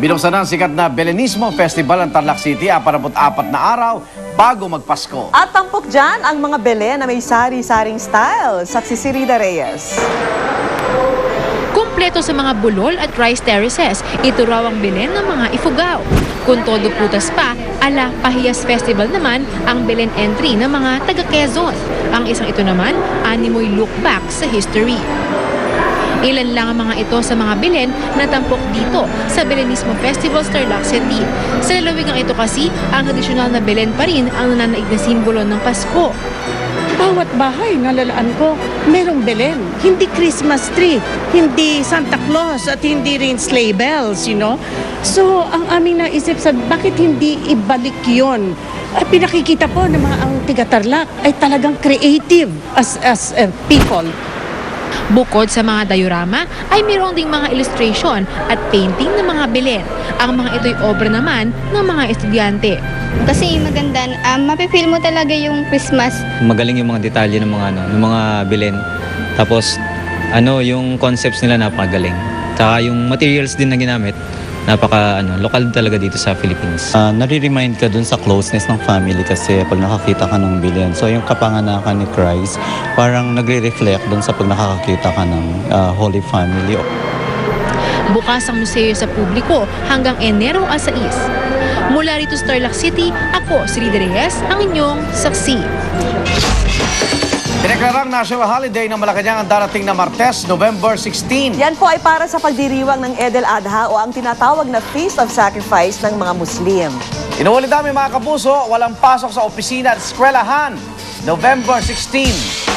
Binuksan ang sikat na Belenismo Festival ng Tarlac City, 44 na araw bago magpasko. At tampok dyan ang mga Belen na may sari-saring style. Saksi si Rida Reyes. Kumpleto sa mga bulol at rice terraces, ito raw ang Belen ng mga Ifugao. Kung todo prutas pa, ala Pahiyas Festival naman ang Belen entry ng mga taga Quezon. Ang isang ito naman, animoy look back sa history. Ilan lang ang mga ito sa mga Belen na tampok dito sa Belenismo Festival sa Tarlac City. Sa lalawigang ito kasi, ang tradisyonal na Belen pa rin ang nananaig na simbolo ng Pasko. Bawat bahay na lalaan ko, merong Belen. Hindi Christmas tree, hindi Santa Claus at hindi rin sleigh bells, you know. So, ang aming naisip sa bakit hindi ibalik yon? At pinakikita po ng mga ang tiga-Tarlac ay talagang creative as people. Bukod sa mga diorama, ay mayroon ding mga illustration at painting ng mga Belen. Ang mga ito'y obra naman ng mga estudyante. Kasi maganda, mapipil mo talaga yung Christmas. Magaling yung mga detalye ng mga Belen. Tapos yung concepts nila napakagaling. Tsaka yung materials din na ginamit, lokal talaga dito sa Philippines. Nare-remind ka dun sa closeness ng family kasi pag nakakita ka ng Belen. So yung kapanganakan ni Christ, parang nagre-reflect dun sa pag nakakakita ka ng Holy Family. Bukas ang museo sa publiko hanggang Enero 6. Mula rito sa Tarlac City, ako si Rida Reyes, ang inyong saksi. Pineklarang national holiday ng Malacanang ang darating na Martes, November 16. Yan po ay para sa pagdiriwang ng Eid al-Adha o ang tinatawag na Feast of Sacrifice ng mga Muslim. Inuulit namin mga kapuso, walang pasok sa opisina at eskwelahan, November 16.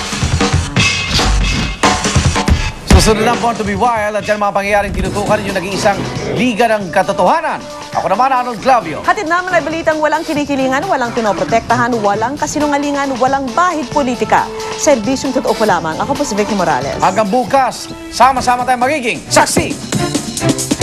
Susunod ng Born to be Wild at dyan mga pangyayaring tinutukan yung nag-iisang Liga ng Katotohanan. Ako naman, Arnold Clavio. Hatid naman ay balitang walang kinikilingan, walang pinoprotektahan, walang kasinungalingan, walang bahid politika. Serbisyong totoo po lamang. Ako po si Vicky Morales. Hanggang bukas, sama-sama tayong magiging saksi!